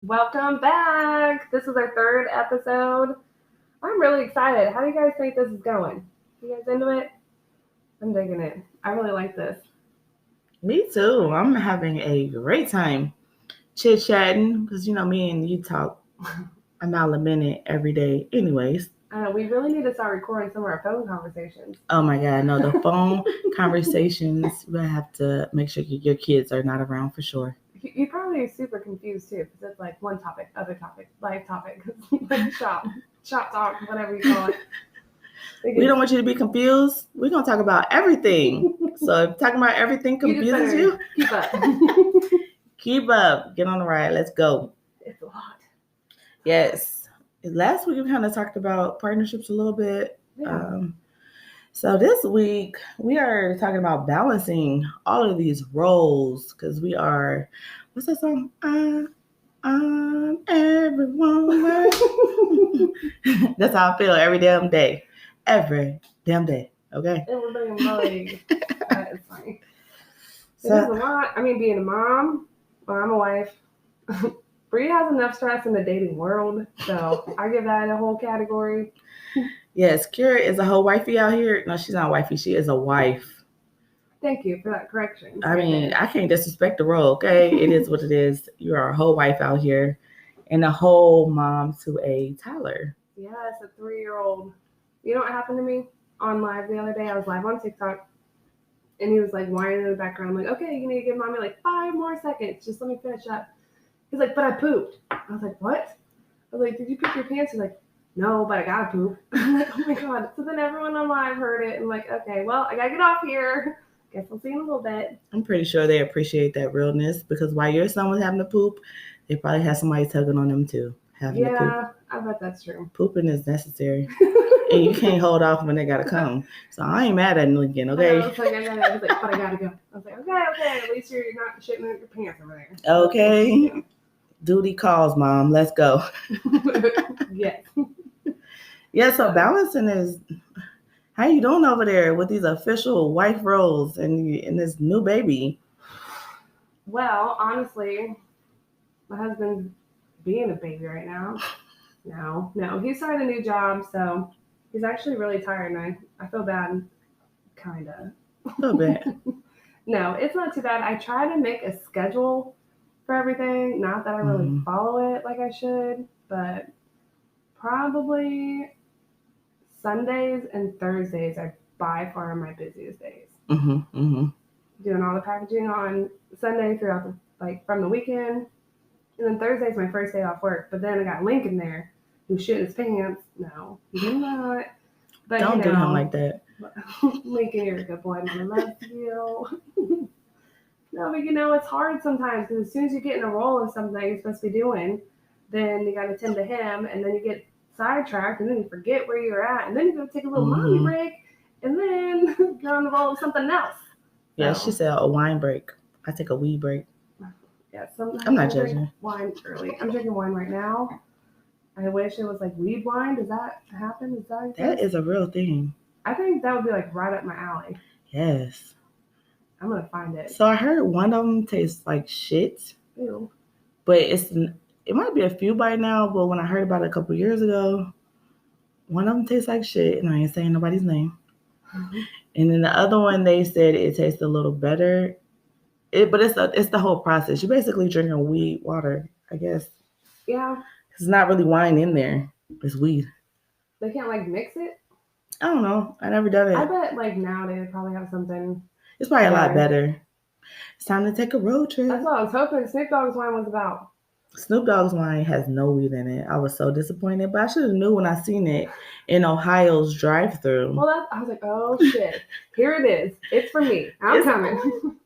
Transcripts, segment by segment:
Welcome back. This is our third episode. I'm really excited. How do you guys think this is going? You guys into it? I'm digging it. I really like this. Me too. I'm having a great time chit-chatting because, me and you talk a mile a minute every day anyways. We really need to start recording some of our phone conversations. Oh my God, no, the phone conversations, you have to make sure your kids are not around for sure. You're probably super confused too because it's like one topic, other topic, life topic, like shop talk, whatever you call it. We don't want you to be confused. We're going to talk about everything. So if talking about everything confuses you, keep up. Keep up. Get on the ride. Let's go. It's a lot. Yes. Last week we kind of talked about partnerships a little bit. Yeah. So this week we are talking about balancing all of these roles because we are, what's that song? I'm everyone. That's how I feel every damn day. Every damn day. Okay. And we're being bullied. That is funny. It is a lot. I mean, being a mom, well, I'm a wife. Bree has enough stress in the dating world, so I give that a whole category. Yes, Kira is a whole wifey out here. No, she's not a wifey. She is a wife. Thank you for that correction. I mean, I can't disrespect the role, okay? It is what it is. You are a whole wife out here and a whole mom to a toddler. Yes, a 3-year-old. You know what happened to me on live the other day? I was live on TikTok, and he was like whining in the background. I'm like, okay, you need to give mommy like 5 more seconds. Just let me finish up. He's like, but I pooped. I was like, what? I was like, did you poop your pants? He's like, no, but I gotta poop. I'm like, oh my God. So then everyone on live heard it and like, okay, well, I gotta get off here. Guess we'll see in a little bit. I'm pretty sure they appreciate that realness because while your son was having to poop, they probably had somebody tugging on them too. Having to poop. Yeah, I bet that's true. Pooping is necessary. And you can't hold off when they gotta come. So I ain't mad at Lincoln, okay? I was like, but I gotta go. I was like, okay, at least you're not shitting in your pants over there. Okay. Yeah. Duty calls, Mom. Let's go. Yes. Yeah, so balancing is, how you doing over there with these official wife roles and this new baby? Well, honestly, my husband's being a baby right now. No. He started a new job, so he's actually really tired, and I feel bad, kind of. A little bit. No, it's not too bad. I try to make a schedule for everything. Not that I really follow it like I should, but probably Sundays and Thursdays are by far my busiest days. Doing all the packaging on Sunday throughout from the weekend. And then Thursday's my first day off work. But then I got Lincoln there who's shitting his pants. No, he did not. But don't do him like that. Lincoln, you're a good boy. I love you. No, but it's hard sometimes because as soon as you get in a role of something that you're supposed to be doing, then you got to tend to him, and then you get sidetracked, and then you forget where you're at, and then you go take a little mommy break, and then you're on the roll of something else. Yeah, she said a wine break. I take a weed break. Yeah, sometimes I'm not judging. Wine early. I'm drinking wine right now. I wish it was like weed wine. Does that happen? That is a real thing. I think that would be like right up my alley. Yes. I'm gonna find it. So I heard one of them tastes like shit. Ew. But it might be a few by now. But when I heard about it a couple years ago, one of them tastes like shit, and I ain't saying nobody's name. Mm-hmm. And then the other one, they said it tastes a little better. But it's the whole process. You're basically drinking weed water, I guess. Yeah. It's not really wine in there. It's weed. They can't mix it? I don't know. I never done it. I bet now they probably have something. It's probably a lot better. It's time to take a road trip. That's what I was hoping Snoop Dogg's wine was about. Snoop Dogg's wine has no weed in it. I was so disappointed, but I should have knew when I seen it in Ohio's drive-thru. Well, I was like, oh shit, here it is. It's for me. I'm coming.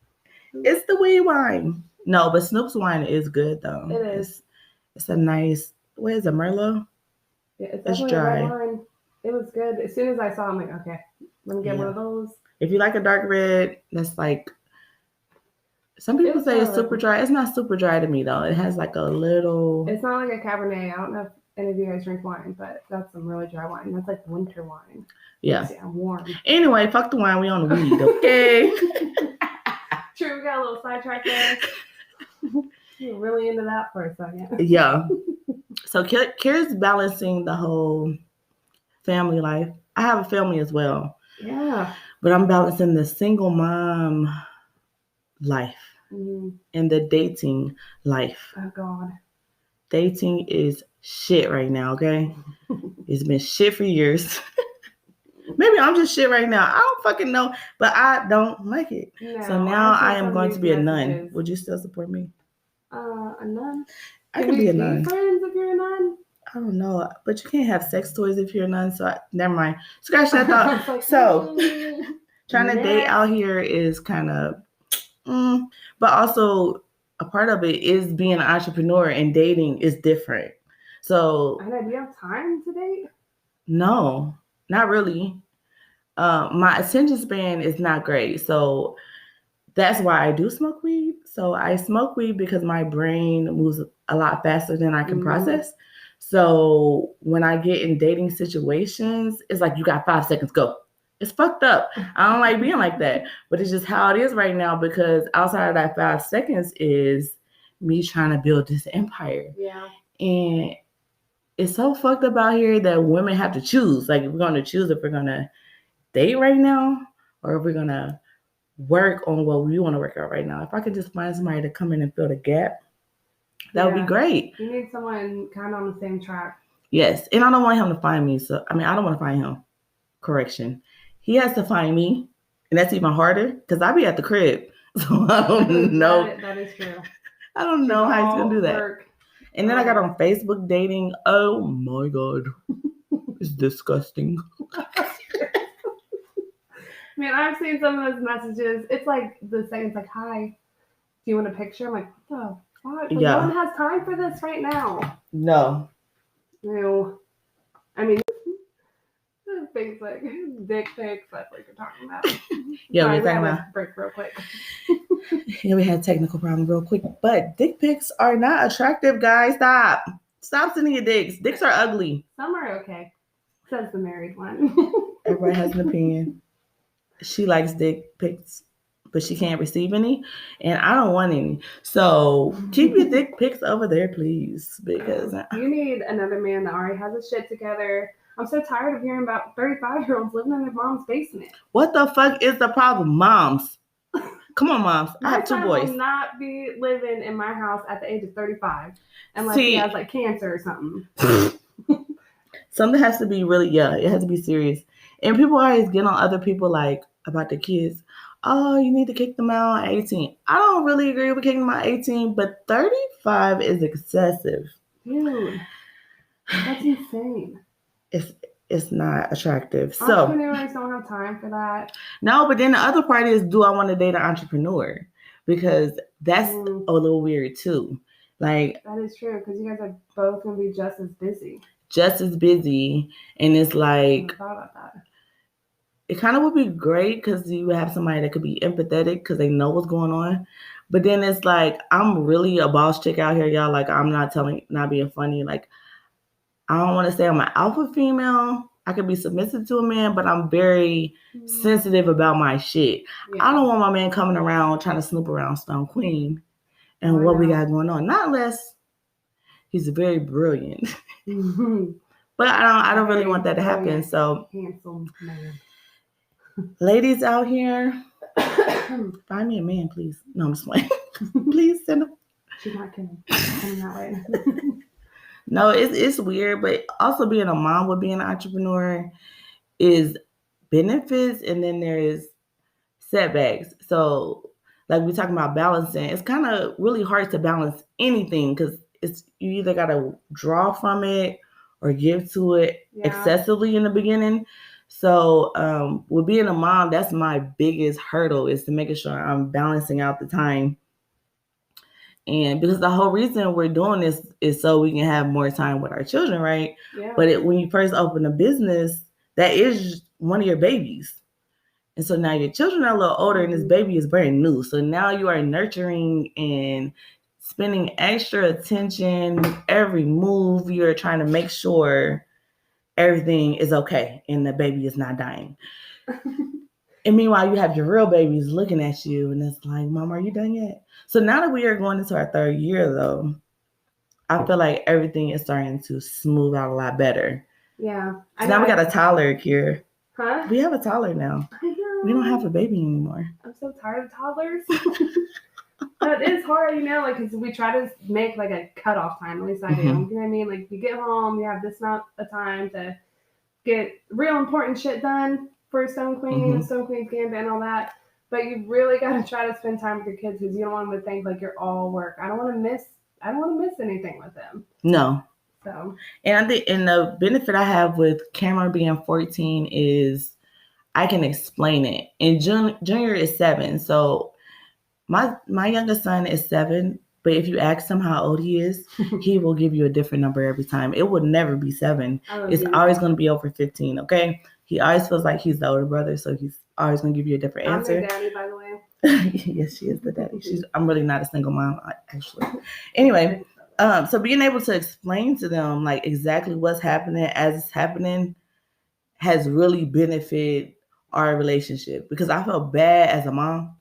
It's the weed wine. No, but Snoop's wine is good though. It is. It's a nice. What is it, Merlot? Yeah, it's dry. Wine. It was good. As soon as I saw it, I'm like, okay, let me get one of those. If you like a dark red, that's like. Some people say it's super dry. It's not super dry to me though. It has like a little. It's not like a Cabernet. I don't know if any of you guys drink wine, but that's some really dry wine. That's like winter wine. Yeah. Warm. Anyway, fuck the wine. We on the weed, okay? True, we got a little sidetrack there. You're really into that for a second. Yeah. So Kira's balancing the whole family life. I have a family as well. Yeah. But I'm balancing the single mom life and the dating life. Oh, God. Dating is shit right now, okay? It's been shit for years. Maybe I'm just shit right now. I don't fucking know, but I don't like it. No, so now I am going to be a nun. Would you still support me? A nun? I can be a nun. Friends if you're a nun? I don't know, but you can't have sex toys if you're a nun. So never mind. Scratch that thought. Like, so trying to date out here is kind of, but also a part of it is being an entrepreneur, and dating is different. So, I know, do you have time to date? No, not really. My attention span is not great, so that's why I do smoke weed. So I smoke weed because my brain moves a lot faster than I can process. So when I get in dating situations, it's like, you got 5 seconds, go. It's fucked up. I don't like being like that, but it's just how it is right now, because outside of that 5 seconds is me trying to build this empire. Yeah. And it's so fucked up out here that women have to choose. Like, we're going to choose if we're going to date right now or if we're going to work on what we want to work out right now. If I could just find somebody to come in and fill the gap, that would be great. You need someone kind of on the same track. Yes. And I don't want him to find me. So, I don't want to find him. Correction. He has to find me. And that's even harder because I be at the crib. So I don't know. That is true. I don't know how he's going to do that. And then I got on Facebook dating. Oh my God. It's disgusting. Man, I've seen some of those messages. It's like the second's like, hi, do you want a picture? I'm like, what the fuck? Like, no one has time for this right now. No. I mean, things like dick pics, that's what you're talking about. Yeah, we're talking about. Break real quick. Yeah, we had a technical problem real quick. But dick pics are not attractive, guys. Stop sending your dicks. Dicks are ugly. Some are okay, says the married one. Everybody has an opinion. She likes dick pics, but she can't receive any, and I don't want any. So keep your dick pics over there, please, because you need another man that already has his shit together. I'm so tired of hearing about 35-year-olds living in their mom's basement. What the fuck is the problem, moms? Come on, moms. I have 2 boys. My son will not be living in my house at the age of 35 unless he has like cancer or something. Something has to be really, it has to be serious. And people always get on other people like about the kids. Oh, you need to kick them out at 18. I don't really agree with kicking them out at 18, but 35 is excessive. Dude, that's insane. It's not attractive. Entrepreneurs don't have time for that. No, but then the other part is, do I want to date an entrepreneur? Because that's a little weird too. Like, that is true, because you guys are both going to be just as busy. And it's like, I thought about that. It kind of would be great because you have somebody that could be empathetic because they know what's going on. But then it's like, I'm really a boss chick out here, y'all. Like, I'm not being funny. Like, I don't want to say I'm an alpha female. I could be submissive to a man, but I'm very sensitive about my shit. Yeah. I don't want my man coming around trying to snoop around Stone Queen and what we got going on. Not unless he's very brilliant. But I don't really want that to happen. So, handsome man. Ladies out here, find me a man, please. No, I'm just playing. Please send him. She's not kidding. I'm not right. No, it's weird, but also being a mom with being an entrepreneur is benefits, and then there's setbacks. So, like we talking about balancing, it's kind of really hard to balance anything because you either got to draw from it or give to it excessively in the beginning. So with being a mom, that's my biggest hurdle, is to making sure I'm balancing out the time. And because the whole reason we're doing this is so we can have more time with our children, right? Yeah. But when you first open a business, that is one of your babies. And so now your children are a little older and this baby is brand new. So now you are nurturing and spending extra attention, every move. You're trying to make sure everything is okay and the baby is not dying. And meanwhile, you have your real babies looking at you, and it's like, Mom, are you done yet? So now that we are going into our 3rd year, though, I feel like everything is starting to smooth out a lot better. Yeah. So now we got a toddler here. Huh? We have a toddler now. I know. We don't have a baby anymore. I'm so tired of toddlers. But it's hard, because we try to make like a cutoff time. At least I do. You know what I mean? Like, you get home, you have this amount of time to get real important shit done for Stone Queen, Stone Queen's Gambit, and all that. But you really got to try to spend time with your kids because you don't want them to think like you're all work. I don't want to miss anything with them. No. So. And I think, and the benefit I have with Cameron being 14 is I can explain it. And Junior is 7, so my youngest son is 7. But if you ask him how old he is, he will give you a different number every time. It would never be 7. It's always going to be over 15, okay? He always feels like he's the older brother, so he's always going to give you a different answer. I'm their daddy, by the way. Yes, she is the daddy. I'm really not a single mom, actually. Anyway, so being able to explain to them, like, exactly what's happening as it's happening has really benefited our relationship because I felt bad as a mom.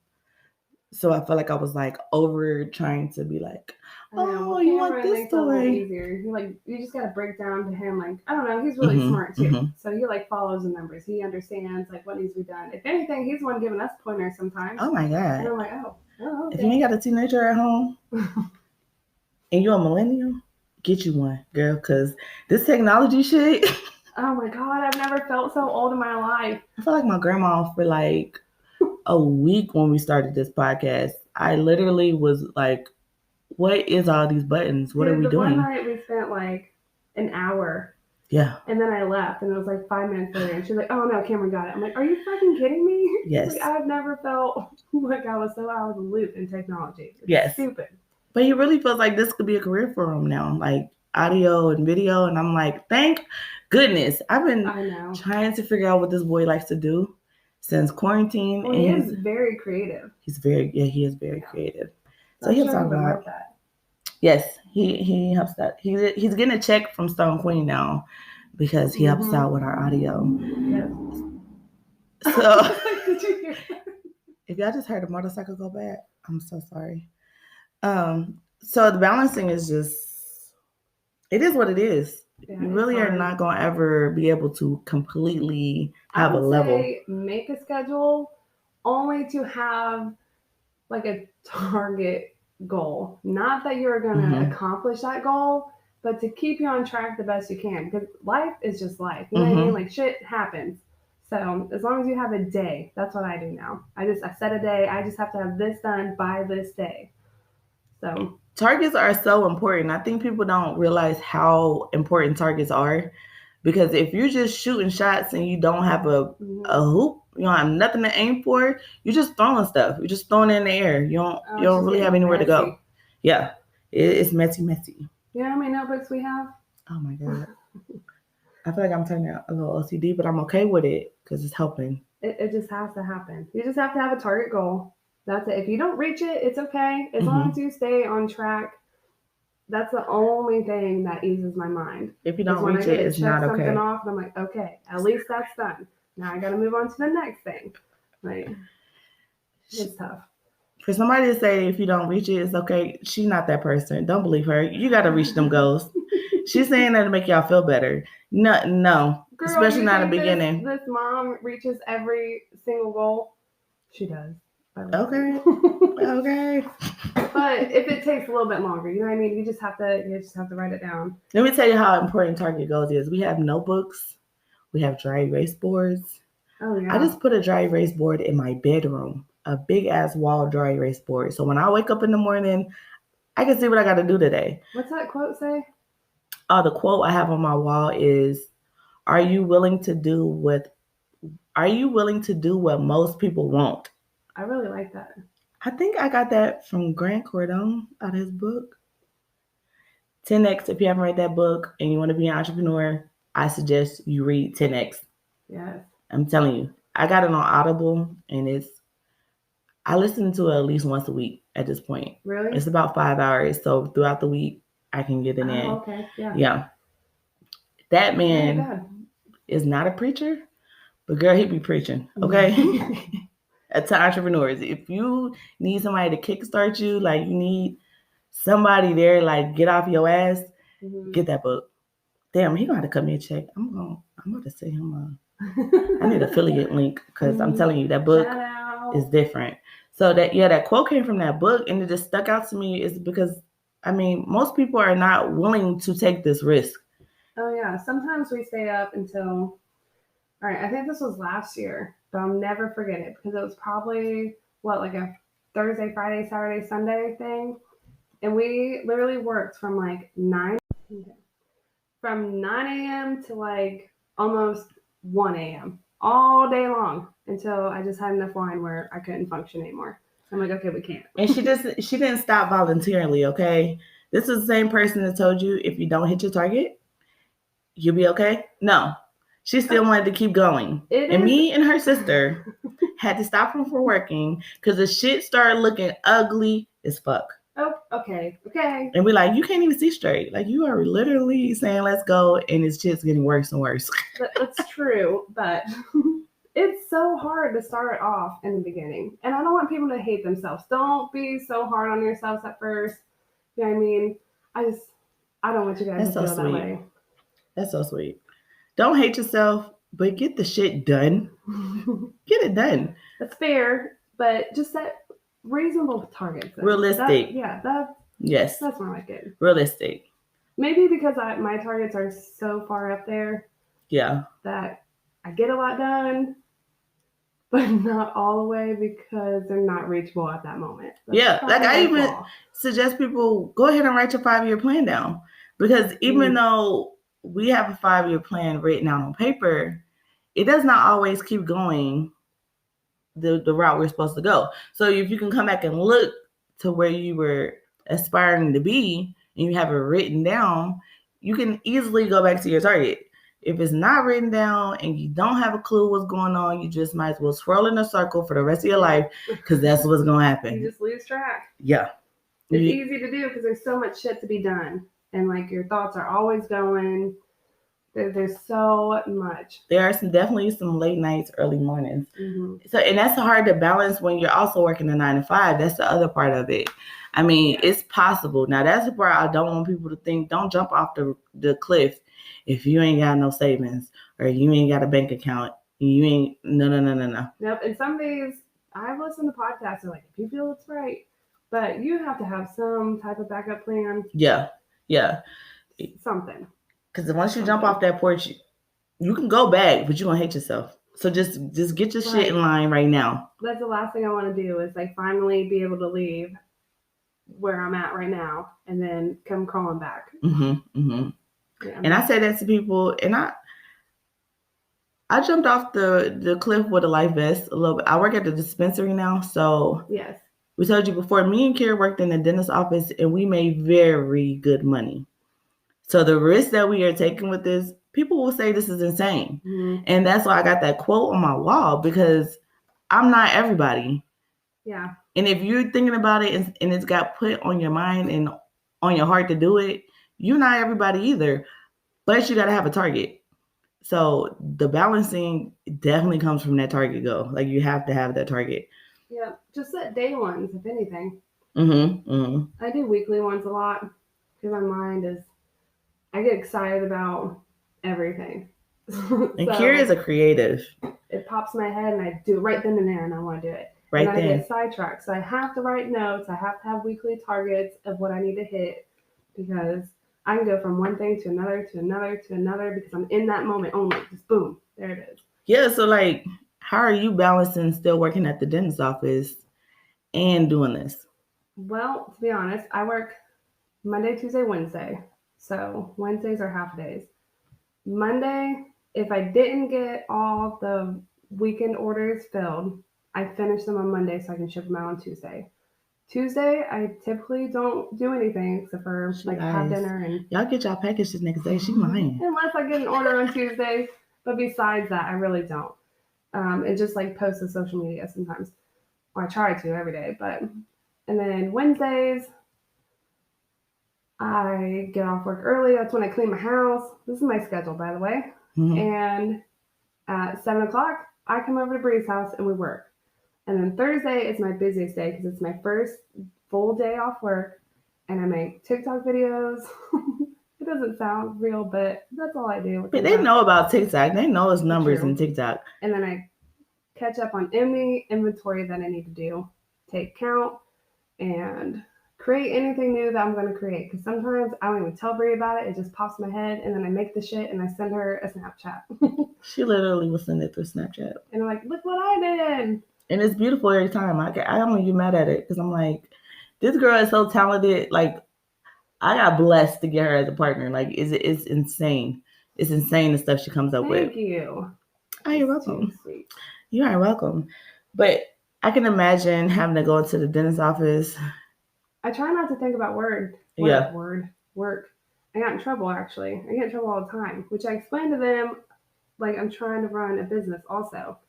So I felt like I was like over trying to be like, oh, you want this toy? Easier. You just gotta break down to him, like, I don't know, he's really smart too. So he like follows the numbers. He understands like what needs to be done. If anything, he's the one giving us pointers sometimes. Oh my God. And I'm like, oh okay. If you ain't got a teenager at home and you're a millennial, get you one, girl, because this technology shit. Oh my God, I've never felt so old in my life. I feel like my grandma for like a week when we started this podcast. I literally was like, what is all these buttons? What are we doing? One night we spent like an hour. Yeah. And then I left and it was like 5 minutes later and she's like, oh no, Cameron got it. I'm like, are you fucking kidding me? Yes. Like, I've never felt like I was so out of the loop in technology. It's stupid. But he really feels like this could be a career for him now, like audio and video. And I'm like, thank goodness. I've been trying to figure out what this boy likes to do since quarantine. Well, he is very creative. He is very creative. So he helps out a lot. That. Yes, he helps that. He's getting a check from Stone Queen now because he helps out with our audio. Yes. So Did you hear that? If y'all just heard a motorcycle go bad, I'm so sorry. So the balancing is just, it is what it is. Yeah, you really are not going to ever be able to completely have a level. Make a schedule only to have like a target goal. Not that you're going to accomplish that goal, but to keep you on track the best you can. Because life is just life. You know what I mean? Like, shit happens. So as long as you have a day, that's what I do now. I set a day. I just have to have this done by this day. So targets are so important. I think people don't realize how important targets are, because if you're just shooting shots and you don't have a hoop, you don't have nothing to aim for, you're just throwing stuff. You're just throwing it in the air. You don't really have anywhere to go. Yeah, it's messy. You know how many notebooks we have? Oh my God. I feel like I'm turning out a little OCD, but I'm okay with it because it's helping. It just has to happen. You just have to have a target goal. That's it. If you don't reach it, it's okay. As long as you stay on track, that's the only thing that eases my mind. If you don't reach it, it's not okay. Something off, and I'm like, okay, at least that's done. Now I got to move on to the next thing. Like, it's tough. For somebody to say if you don't reach it, it's okay, she's not that person. Don't believe her. You got to reach them goals. She's saying that to make y'all feel better. No. Girl, especially not in the beginning. This mom reaches every single goal. She does. Okay. But if it takes a little bit longer, you know what I mean? You just have to write it down. Let me tell you how important target goals is. We have notebooks. We have dry erase boards. Oh yeah. I just put a dry erase board in my bedroom, a big ass wall dry erase board. So when I wake up in the morning, I can see what I got to do today. What's that quote say? The quote I have on my wall is, "Are you willing to do what most people won't?" I really like that. I think I got that from Grant Cardone out of his book. 10X, if you haven't read that book and you want to be an entrepreneur, I suggest you read 10X. Yes. I'm telling you. I got it on Audible, and I listen to it at least once a week at this point. Really? It's about 5 hours, so throughout the week, I can get it in. Okay, yeah. Yeah. That man is not a preacher, But girl, he be preaching, okay? To entrepreneurs, if you need somebody to kickstart you, like you need somebody there, like get off your ass, get that book. Damn, he gonna have to cut me a check. I'm about to send him I need an affiliate link because I'm telling you that book is different. So that quote came from that book, and it just stuck out to me is because most people are not willing to take this risk. Oh yeah, sometimes we stay up until, all right, I think this was last year, but I'll never forget it because it was probably like a Thursday, Friday, Saturday, Sunday thing, and we literally worked from like 9 a.m. to like almost 1 a.m. all day long until I just had enough wine where I couldn't function anymore. I'm like, okay, we can't. And she didn't stop voluntarily, okay? This is the same person that told you if you don't hit your target, you'll be okay. No, she still wanted to keep going. Me and her sister had to stop her from working because the shit started looking ugly as fuck. Oh, okay. And we're like, you can't even see straight. Like, you are literally saying, let's go, and it's just getting worse and worse. That's true, but it's so hard to start off in the beginning. And I don't want people to hate themselves. Don't be so hard on yourselves at first. You know what I mean? I don't want you guys to feel that way. That's so sweet. Don't hate yourself, but get the shit done. Get it done. That's fair, but just set reasonable targets. Realistic. Yes. That's more like it. Realistic. Maybe because my targets are so far up there. Yeah. That I get a lot done, but not all the way because they're not reachable at that moment. Like I even suggest people go ahead and write your 5-year plan down, because even though we have a 5-year plan written out on paper, it does not always keep going the route we're supposed to go. So if you can come back and look to where you were aspiring to be and you have it written down, you can easily go back to your target. If it's not written down and you don't have a clue what's going on, you just might as well swirl in a circle for the rest of your life, because that's what's going to happen. You just lose track. Yeah. It's easy to do because there's so much shit to be done. And like your thoughts are always going. There's so much. There are definitely some late nights, early mornings. So, and that's hard to balance when you're also working a 9 to 5. That's the other part of it. It's possible. Now, that's the part I don't want people to think. Don't jump off the cliff if you ain't got no savings or you ain't got a bank account. You ain't, no. Nope. And some days I've listened to podcasts and like, if you feel it's right, but you have to have some type of backup plan. Yeah. Something. Because once you jump off that porch, you can go back, but you're going to hate yourself. So just get your shit in line right now. That's the last thing I want to do is like finally be able to leave where I'm at right now and then come crawling back. Yeah, and I say that to people, and I jumped off the cliff with a life vest a little bit. I work at the dispensary now, so yes. We told you before, me and Kira worked in the dentist's office, and we made very good money. So the risk that we are taking with this, people will say this is insane. And that's why I got that quote on my wall, because I'm not everybody. Yeah. And if you're thinking about it and it's got put on your mind and on your heart to do it, you're not everybody either. But you got to have a target. So the balancing definitely comes from that target goal. Like, you have to have that target. Yeah. Just set day ones, if anything. I do weekly ones a lot because my mind is, I get excited about everything. And Kira is a creative. It pops in my head and I do it right then and there, and I want to do it. Right and then. I get sidetracked. So I have to write notes. I have to have weekly targets of what I need to hit, because I can go from one thing to another because I'm in that moment only. Just boom, there it is. Yeah, so like, how are you balancing still working at the dentist's office and doing this? Well, to be honest, I work Monday, Tuesday, Wednesday. So Wednesdays are half days. Monday, if I didn't get all the weekend orders filled, I finish them on Monday so I can ship them out on Tuesday. Tuesday, I typically don't do anything except for have dinner and y'all get y'all package the next day. She lying. Unless I get an order on Tuesday, but besides that, I really don't. And just like post to social media sometimes, or I try to every day. And then Wednesdays, I get off work early. That's when I clean my house. This is my schedule, by the way. And At 7 o'clock, I come over to Bree's house and we work. And then Thursday is my busiest day because it's my first full day off work, and I make TikTok videos. It doesn't sound real, but that's all I do. But they know about TikTok. They know it's numbers True. in TikTok. And then I catch up on any inventory that I need to do, take count, and create anything new that I'm going to create. Because sometimes I don't even tell Brie about it. It just pops in my head, and then I make the shit and I send her a Snapchat. She literally will send it through Snapchat. And I'm like, look what I did. And it's beautiful every time. I don't get mad at it because I'm like, this girl is so talented. Like, I got blessed to get her as a partner. Like, it's insane. It's insane the stuff she comes up with. Thank you. Oh, you're welcome. Sweet. You are welcome. But I can imagine having to go into the dentist's office. I try not to think about work. I got in trouble, actually. I get in trouble all the time, which I explained to them, like I'm trying to run a business also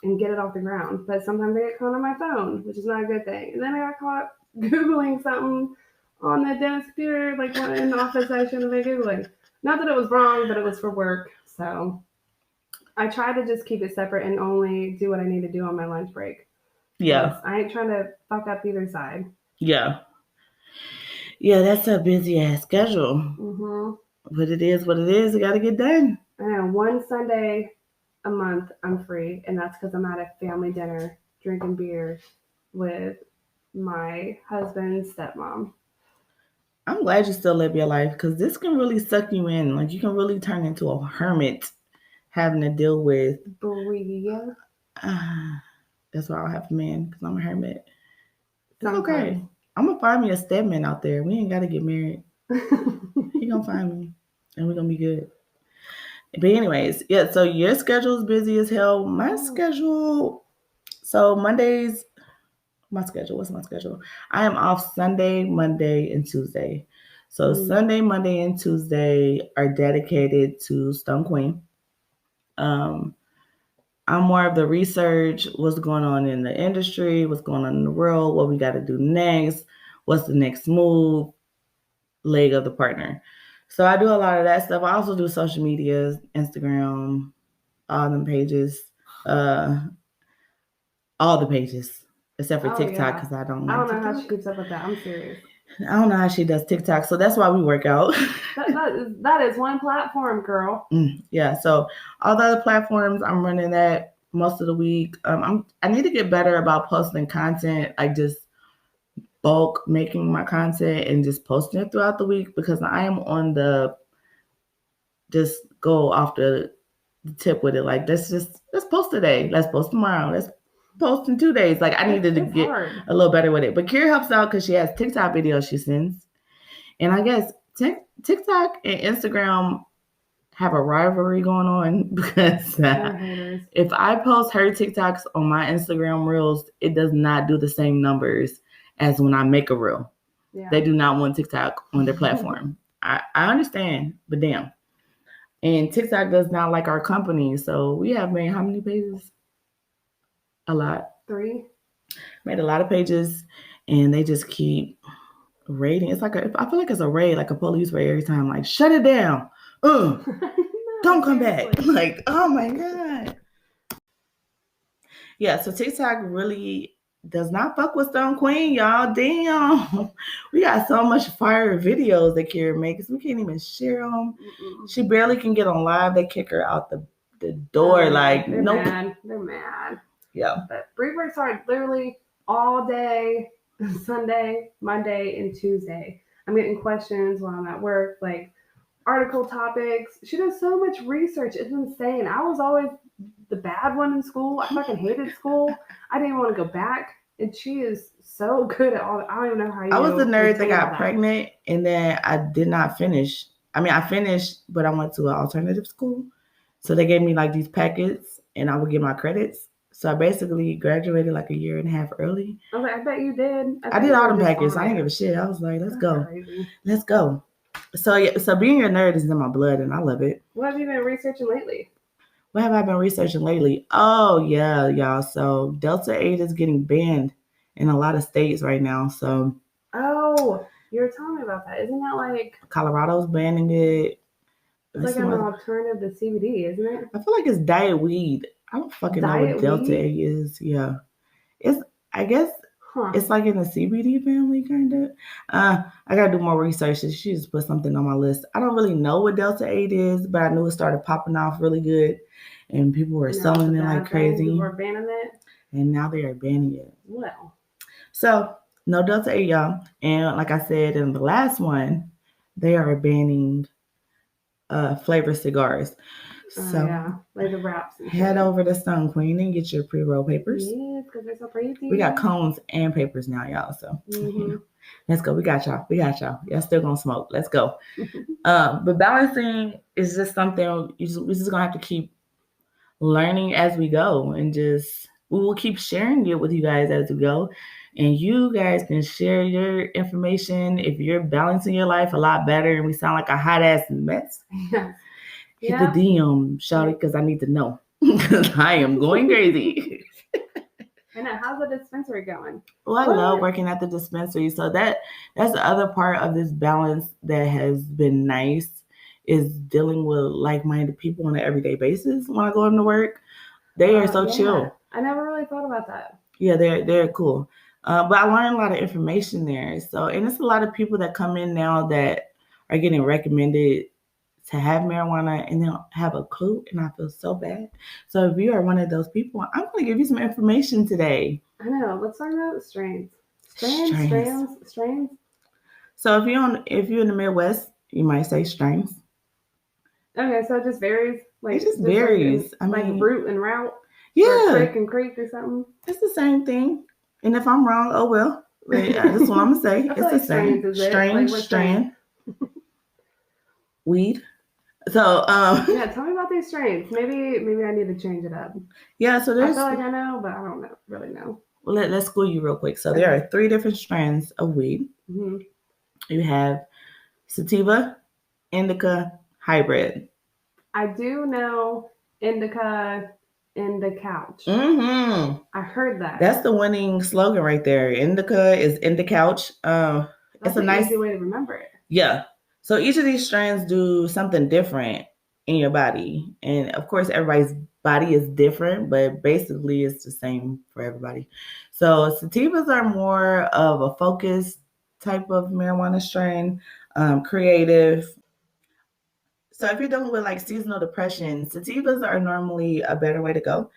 and get it off the ground. But sometimes I get caught on my phone, which is not a good thing. And then I got caught Googling something on the dentist computer, like in the office I shouldn't have been Googling. Not that it was wrong, but it was for work. So I try to just keep it separate and only do what I need to do on my lunch break. Yeah. I ain't trying to fuck up either side. Yeah. Yeah, that's a busy ass schedule. Mm-hmm. But it is what it is. It got to get done. I know, one Sunday a month I'm free, and that's because I'm at a family dinner drinking beer with my husband's stepmom. I'm glad you still live your life because this can really suck you in. Like, you can really turn into a hermit having to deal with. Bria. That's why I don't have a man because I'm a hermit. It's Sometimes. okay. I'm going to find me a stepman out there. We ain't got to get married. He going to find me and we're going to be good. But anyways, yeah, so your schedule is busy as hell. My schedule, so Mondays, what's my schedule? I am off Sunday, Monday, and Tuesday. So Sunday, Monday, and Tuesday are dedicated to Stone Queen. I'm more of the research, what's going on in the industry, what's going on in the world, what we got to do next, what's the next move, leg of the partner. So I do a lot of that stuff. I also do social media, Instagram, all them pages, all the pages, except for TikTok because I don't know how she keeps up with that. I'm serious. I don't know how she does TikTok, so that's why we work out. that is one platform, girl. Yeah, so all the other platforms, I'm running that most of the week. I need to get better about posting content, like just bulk making my content and just posting it throughout the week because I am on the just go off the tip with it. Like, let's post today. Let's post tomorrow. Let's post in 2 days. Like, I needed to get a little better with it. But Kira helps out because she has TikTok videos she sends. And I guess TikTok and Instagram have a rivalry going on because if I post her TikToks on my Instagram reels, it does not do the same numbers as when I make a reel. Yeah. They do not want TikTok on their platform. I understand, but damn. And TikTok does not like our company. So we have made how many pages? A lot. 3. Made a lot of pages, and they just keep raiding. It's like I feel like it's a raid, like a police raid every time. Like, shut it down. Don't come back. Like, oh my God. Yeah, so TikTok really does not fuck with Stone Queen, y'all. Damn. We got so much fire videos that Kira makes. We can't even share them. She barely can get on live. They kick her out the door. Like, they're mad. They're mad. Yeah. But Brie works hard literally all day, Sunday, Monday, and Tuesday. I'm getting questions while I'm at work, like article topics. She does so much research. It's insane. I was always the bad one in school. I fucking hated school. I didn't want to go back. And she is so good at all. I don't even know how you. I was the nerd that got pregnant, and then I did not finish. I mean, I finished, but I went to an alternative school. So they gave me like these packets, and I would get my credits. So I basically graduated like a year and a half early. Okay, I bet you did. I did all them packets. I didn't give a shit. I was like, let's go. Crazy. Let's go. So yeah, so being a nerd is in my blood, and I love it. What have you been researching lately? What have I been researching lately? Oh, yeah, y'all. So Delta 8 is getting banned in a lot of states right now. So. Oh, you were telling me about that. Isn't that like. Colorado's banning it. It's like an alternative to CBD, isn't it? I feel like it's diet weed. I don't fucking know what Delta 8 is. Yeah. I guess it's like in the CBD family, kind of. I gotta do more research. She just put something on my list. I don't really know what Delta 8 is, but I knew it started popping off really good, and people were selling it like crazy. People were banning it, and now they are banning it. Well, so no Delta 8, y'all. And like I said in the last one, they are banning flavor cigars. So yeah, like the wraps. Head over to Stone Queen and get your pre-roll papers. Yes, because they're so pretty. We got cones and papers now, y'all. So let's go. We got y'all. Y'all still gonna smoke. Let's go. But balancing is just something we're just gonna have to keep learning as we go, and we will keep sharing it with you guys as we go. And you guys can share your information if you're balancing your life a lot better and we sound like a hot ass mess. Yes. Hit the DM, shout it, because I need to know. Because I am going crazy. I know. How's the dispensary going? Well, I love working at the dispensary. So that's the other part of this balance that has been nice, is dealing with like-minded people on an everyday basis when I go into work. They are so chill. I never really thought about that. Yeah, they're cool. But I learned a lot of information there. So, and it's a lot of people that come in now that are getting recommended to have marijuana and they don't have a clue, and I feel so bad. So if you are one of those people, I'm going to give you some information today. I know. Let's talk about strains. Strains. So if you're in the Midwest, you might say strains. Okay, so it just varies. Like, it just varies. Like root and route. Yeah. Or crick and creek or something. It's the same thing. And if I'm wrong, oh well. That's what I'm gonna say. It's the same. Strain. Weed. So yeah, tell me about these strains. Maybe I need to change it up. Yeah, so there's, I feel like I know, but I don't really know. Well, let's school you real quick. So there are 3 different strands of weed. Mm-hmm. You have sativa, indica, hybrid. I do know indica in the couch. Mm-hmm. I heard that. That's the winning slogan right there. Indica is in the couch. That's a nice easy way to remember it. Yeah. So each of these strands do something different in your body. And of course, everybody's body is different, but basically it's the same for everybody. So sativas are more of a focused type of marijuana strain, creative. So if you're dealing with like seasonal depression, sativas are normally a better way to go.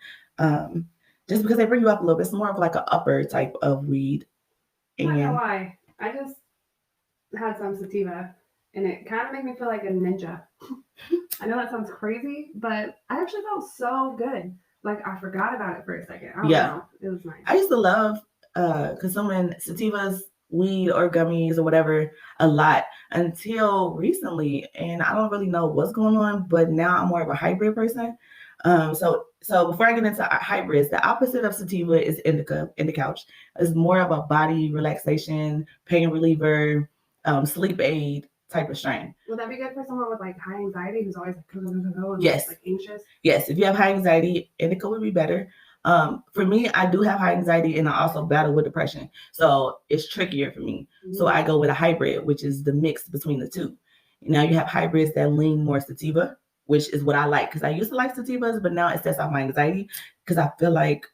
Just because they bring you up a little bit. It's more of like an upper type of weed. I'm not gonna lie. I just had some sativa and it kind of made me feel like a ninja. I know that sounds crazy, but I actually felt so good. Like I forgot about it for a second. I don't know. It was nice. I used to love consuming sativas, weed or gummies or whatever a lot until recently, and I don't really know what's going on, but now I'm more of a hybrid person. So before I get into hybrids, the opposite of sativa is indica. In the couch is more of a body relaxation, pain reliever, sleep aid type of strain. Would that be good for someone with like high anxiety who's always like, yes, like anxious? Yes, if you have high anxiety, indica would be better. For me, I do have high anxiety and I also battle with depression. So it's trickier for me. Mm-hmm. So I go with a hybrid, which is the mix between the two. Now you have hybrids that lean more sativa, which is what I like. Because I used to like sativas, but now it sets off my anxiety because I feel like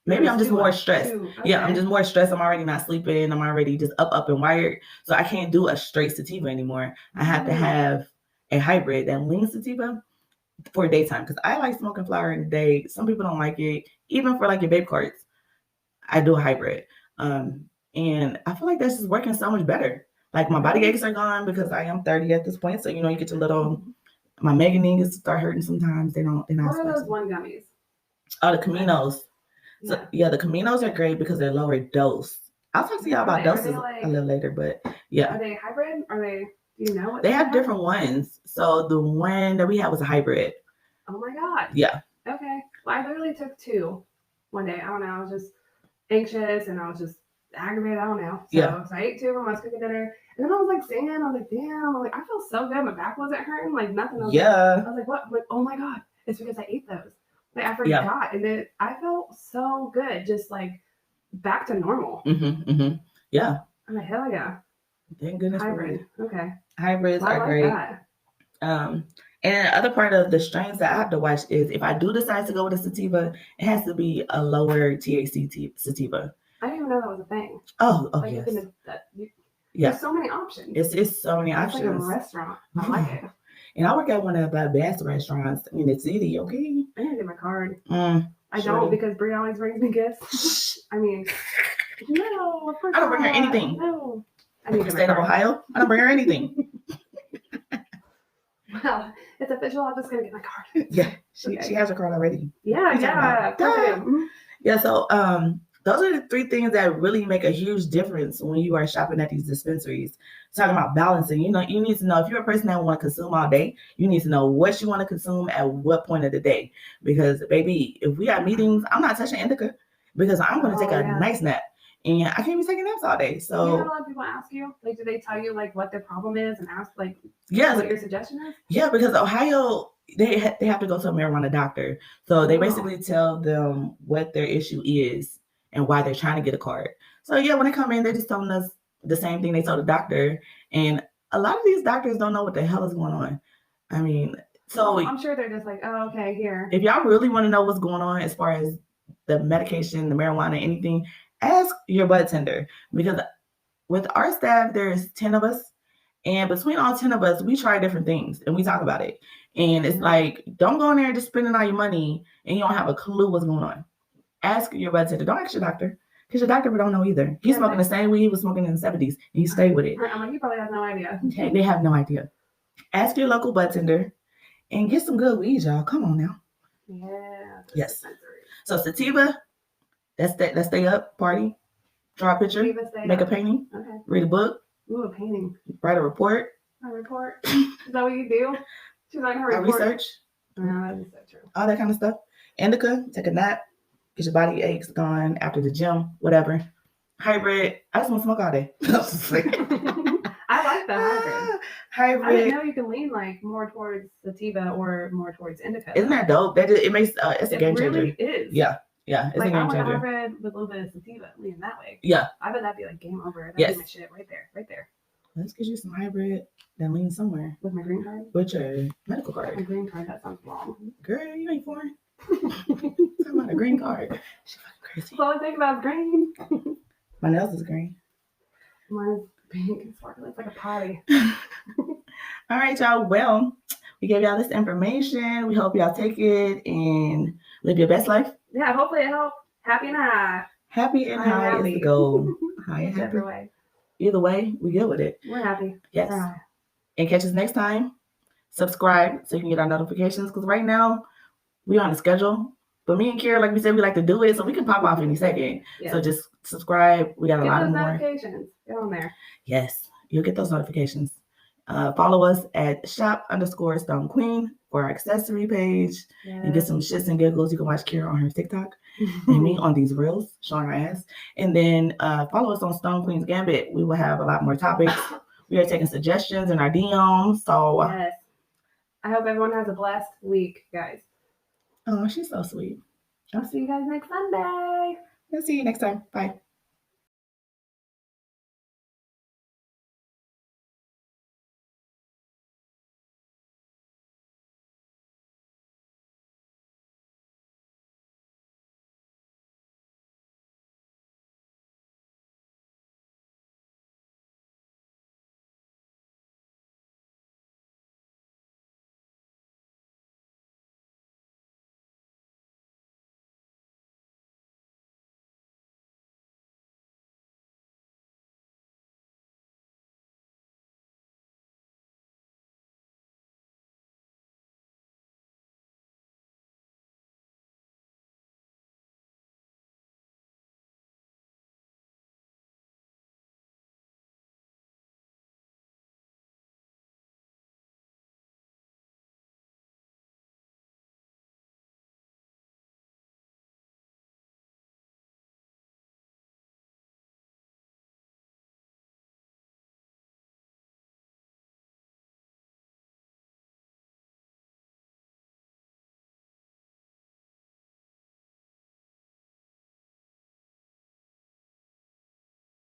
maybe I'm just more stressed. Okay. Yeah, I'm just more stressed. I'm already not sleeping. I'm already just up and wired. So I can't do a straight sativa anymore. I have to have a hybrid that leans sativa for daytime, because I like smoking flower in the day. Some people don't like it. Even for like your vape carts, I do a hybrid. And I feel like that's just working so much better. Like my body aches are gone because I am 30 at this point. So, you get your little, my meganingas start hurting sometimes. They're not. What are those one gummies? Oh, the Caminos. So yeah, the Caminos are great because they're lower dose. I'll talk to y'all about doses a little later, but yeah. Are they hybrid? Are they? Do you know what they have? Different ones. So the one that we have was a hybrid. Oh my god. Yeah. Okay. Well, I literally took 2 one day. I don't know. I was just anxious and I was just aggravated. I don't know. So I ate 2 of them. I was cooking dinner, and then I was like singing. I was like, damn. I'm like, I feel so good. My back wasn't hurting. Like nothing. I was like, what? I'm like, oh my god. It's because I ate those. Like I forgot, and then I felt so good, just like back to normal. Yeah. I'm like, hell yeah. Thank goodness. Hybrid. Okay. Hybrids are great. That. And the other part of the strains that I have to watch is if I do decide to go with a sativa, it has to be a lower THC sativa. I didn't even know that was a thing. Oh, like yes. There's so many options. It's so many options. It's like a restaurant. I like it. And I work at one of the best restaurants in the city, okay? I need to get my card. I don't because Brie always brings me gifts. I mean, no, of course I don't bring her anything. No. I need to get State of Ohio, I don't bring her anything. Well, it's official. I'm just going to get my card. Yeah, she has her card already. Yeah. Yeah, so those are the 3 things that really make a huge difference when you are shopping at these dispensaries. Talking about balancing, you need to know if you're a person that want to consume all day, you need to know what you want to consume at what point of the day. Because, baby, if we have meetings, I'm not touching indica because I'm going to take a nice nap. And I can't be taking naps all day. So you have a lot of people ask you, like, do they tell you like what their problem is and ask like what your suggestion is? Yeah, because Ohio, they have to go to a marijuana doctor. So they basically tell them what their issue is and why they're trying to get a card. So yeah, when they come in, they're just telling us the same thing they told the doctor. And a lot of these doctors don't know what the hell is going on. I mean, so I'm sure they're just like, oh, okay, here. If y'all really want to know what's going on as far as the medication, the marijuana, anything, ask your bud tender. Because with our staff, there's 10 of us. And between all 10 of us, we try different things and we talk about it. And it's like, don't go in there and just spending all your money and you don't have a clue what's going on. Ask your bud tender. Don't ask your doctor because your doctor don't know either. He's smoking the same weed he was smoking in the 70s and he stayed with it. I'm like, he probably has no idea. Okay, they have no idea. Ask your local bud tender and get some good weed, y'all. Come on now. Yeah. Yes. So sativa, let's stay up, party, draw a picture, make a painting, read a book. Ooh, a painting. Write a report. A report? Is that what you do? She's writing her report. Research. No, that is so true. All that kind of stuff. Indica, take a nap, get your body aches gone after the gym, whatever. Hybrid, I just want to smoke all day. I like the hybrid. Hybrid. I didn't know you can lean like more towards sativa or more towards indica. Isn't that dope? It makes it's a game changer. It really is. Yeah, it's like, a game I want changer. a hybrid with a little bit of sativa, leaning that way. Yeah. I bet that'd be like game over. That'd be my shit right there. Let's get you some hybrid that leans somewhere. With my green card? With your medical card. My green card, that sounds wrong. Girl, you ain't foreign. Talking about a green card. She's fucking crazy. All I think about is green. My nails is green. Mine is pink and sparkling. It's like a potty. All right, y'all. Well, we gave y'all this information. We hope y'all take it and live your best life. Yeah, hopefully it helped. Happy and high. Happy and high is the goal. High and happy. Whichever way. Either way, we good with it. We're happy. Yes. And catch us next time. Subscribe so you can get our notifications. Because right now, we're on a schedule. But me and Kira, like we said, we like to do it so we can pop off any second. Yes. So just subscribe. We got a lot more. Notifications. Get on there. Yes. You'll get those notifications. Follow us at shop_Stone Queen for our accessory page. Yes. And get some shits and giggles. You can watch Kira on her TikTok. And me on these reels showing her ass. And then follow us on Stone Queen's Gambit. We will have a lot more topics. We are taking suggestions in our DMs. So yes. I hope everyone has a blessed week, guys. Oh, she's so sweet. I'll see you guys next Sunday. I'll see you next time. Bye.